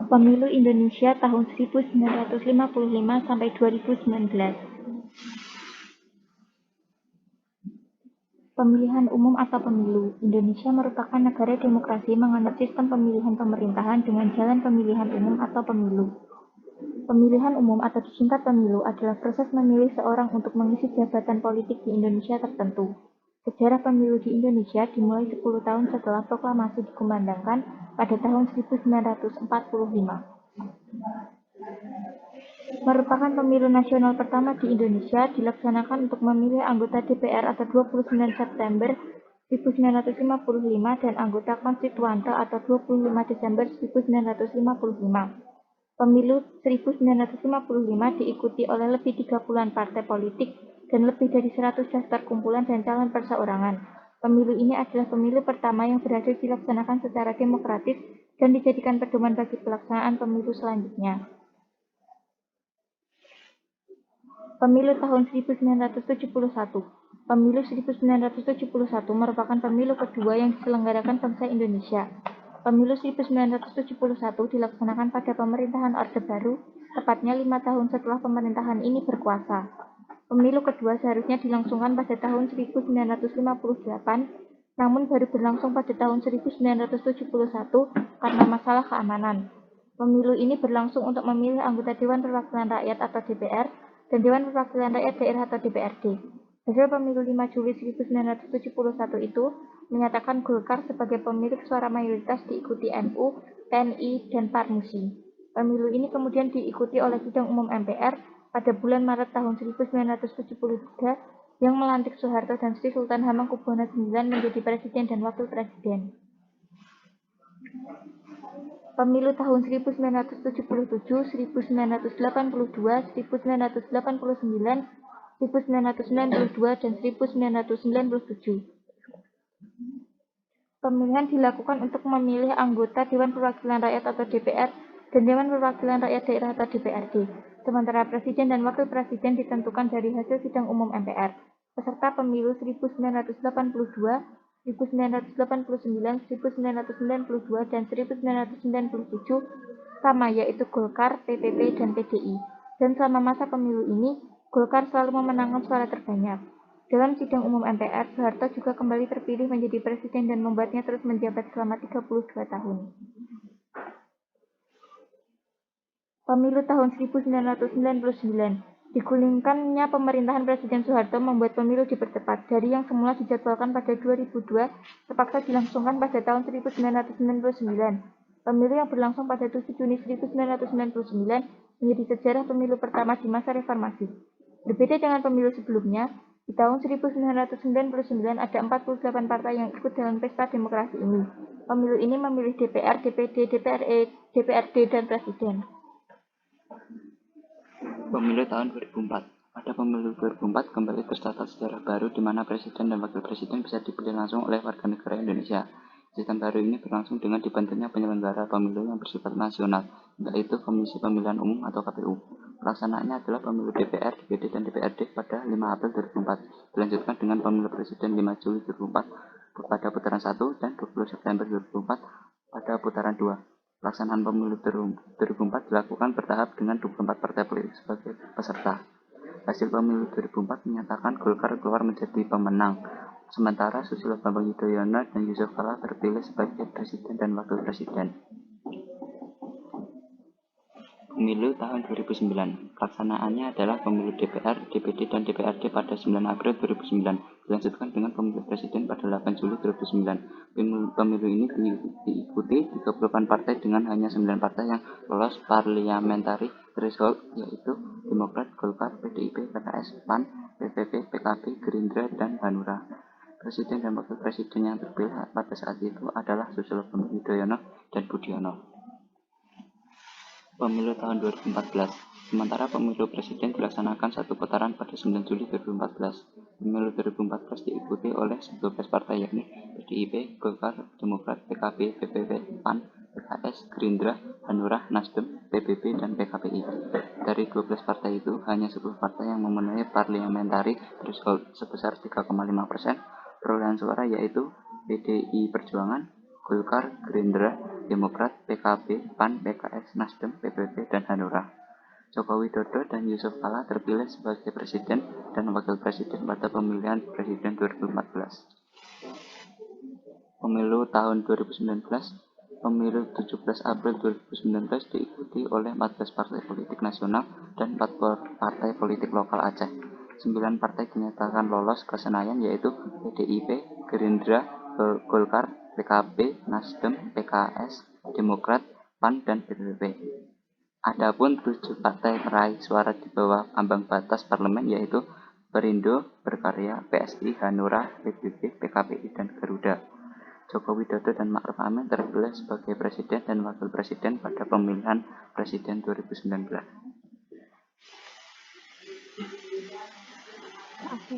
Pemilu Indonesia tahun 1955 sampai 2019. Pemilihan umum atau pemilu. Indonesia merupakan negara demokrasi menganut sistem pemilihan pemerintahan dengan jalan pemilihan umum atau pemilu. Pemilihan umum atau disingkat pemilu adalah proses memilih seorang untuk mengisi jabatan politik di Indonesia tertentu. Sejarah pemilu di Indonesia dimulai 10 tahun setelah proklamasi dikumandangkan pada tahun 1945. Merupakan pemilu nasional pertama di Indonesia, dilaksanakan untuk memilih anggota DPR atau 29 September 1955 dan anggota konstituante atau 25 Desember 1955. Pemilu 1955 diikuti oleh lebih 30-an partai politik dan lebih dari 100 daftar kumpulan dan calon perseorangan. Pemilu ini adalah pemilu pertama yang berhasil dilaksanakan secara demokratis dan dijadikan pedoman bagi pelaksanaan pemilu selanjutnya. Pemilu tahun 1971. Pemilu 1971 merupakan pemilu kedua yang diselenggarakan bangsa Indonesia. Pemilu 1971 dilaksanakan pada pemerintahan Orde Baru, tepatnya 5 tahun setelah pemerintahan ini berkuasa. Pemilu kedua seharusnya dilangsungkan pada tahun 1958, namun baru berlangsung pada tahun 1971 karena masalah keamanan. Pemilu ini berlangsung untuk memilih anggota Dewan Perwakilan Rakyat atau DPR dan Dewan Perwakilan Rakyat Daerah atau DPRD. Hasil pemilu 5 Juli 1971 itu menyatakan Golkar sebagai pemilik suara mayoritas diikuti NU, TNI, dan Parmusi. Pemilu ini kemudian diikuti oleh Sidang Umum MPR pada bulan Maret tahun 1973 yang melantik Soeharto dan Sri Sultan Hamengkubuwono IX menjadi presiden dan wakil presiden. Pemilu tahun 1977, 1982, 1989, 1992, dan 1997. Pemilihan dilakukan untuk memilih anggota Dewan Perwakilan Rakyat atau DPR dan Dewan Perwakilan Rakyat Daerah atau DPRD. Sementara Presiden dan Wakil Presiden ditentukan dari hasil Sidang Umum MPR. Peserta pemilu 1982, 1989, 1992, dan 1997 sama, yaitu Golkar, PPP, dan PDI. Dan selama masa pemilu ini, Golkar selalu memenangkan suara terbanyak. Dalam Sidang Umum MPR, Soeharto juga kembali terpilih menjadi presiden dan membuatnya terus menjabat selama 32 tahun. Pemilu tahun 1999. Digulingkannya pemerintahan Presiden Soeharto membuat pemilu dipercepat. Dari yang semula dijadwalkan pada 2002, terpaksa dilangsungkan pada tahun 1999. Pemilu yang berlangsung pada 7 Juni 1999 menjadi sejarah pemilu pertama di masa reformasi. Berbeda dengan pemilu sebelumnya, di tahun 1999 ada 48 partai yang ikut dalam pesta demokrasi ini. Pemilu ini memilih DPR, DPD, DPRD, dan Presiden. Pemilu tahun 2004. Pada pemilu 2004 kembali tercatat sejarah baru di mana presiden dan wakil presiden bisa dipilih langsung oleh warga negara Indonesia. Sistem baru ini berlangsung dengan dibentuknya penyelenggara pemilu yang bersifat nasional, yaitu Komisi Pemilihan Umum atau KPU. Pelaksanaannya adalah pemilu DPR, DPD, dan DPRD pada 5 April 2004, dilanjutkan dengan pemilu presiden 5 Juli 2004 pada putaran 1 dan 20 September 2004 pada putaran 2. Pelaksanaan pemilu 2004 dilakukan bertahap dengan 24 partai politik sebagai peserta. Hasil pemilu 2004 menyatakan Golkar keluar menjadi pemenang, sementara Susilo Bambang Yudhoyono dan Yusuf Kala terpilih sebagai presiden dan wakil presiden. Pemilu tahun 2009. Pelaksanaannya adalah pemilu DPR, DPD, dan DPRD pada 9 April 2009, dilanjutkan dengan pemilu presiden pada 8 Juli 2009. Pemilu ini diikuti 38 partai dengan hanya 9 partai yang lolos parliamentary threshold, yaitu Demokrat, Golkar, PDIP, PKS, PAN, PPP, PKB, Gerindra, dan Hanura. Presiden dan wakil presiden yang terpilih pada saat itu adalah Susilo Bambang Yudhoyono dan Budiono. Pemilu tahun 2014. Sementara pemilu presiden dilaksanakan satu putaran pada 9 Juli 2014. Pemilu 2014 diikuti oleh 12 partai yakni PDIP, Golkar, Demokrat, PKB, PPP, PAN, PKS, Gerindra, Hanura, Nasdem, PBB, dan PKPI. Dari 12 partai itu, hanya 10 partai yang memenuhi parliamentary threshold sebesar 3,5%. Perolehan suara yaitu PDI Perjuangan, Golkar, Gerindra, Demokrat, PKB, PAN, PKS, Nasdem, PBB, dan Hanura. Joko Widodo dan Yusuf Kala terpilih sebagai presiden dan wakil presiden pada pemilihan presiden 2014. Pemilu tahun 2019. Pemilu 17 April 2019 diikuti oleh 14 partai politik nasional dan 4 partai politik lokal Aceh. 9 partai dinyatakan lolos ke Senayan, yaitu PDIP, Gerindra, Golkar, PKB, Nasdem, PKS, Demokrat, PAN, dan PBB. Adapun 7 partai meraih suara di bawah ambang batas parlemen, yaitu Perindo, Berkarya, PSI, Hanura, PBB, PKPI, dan Garuda. Joko Widodo dan Ma'ruf Amin terpilih sebagai presiden dan wakil presiden pada pemilihan presiden 2019. Oke,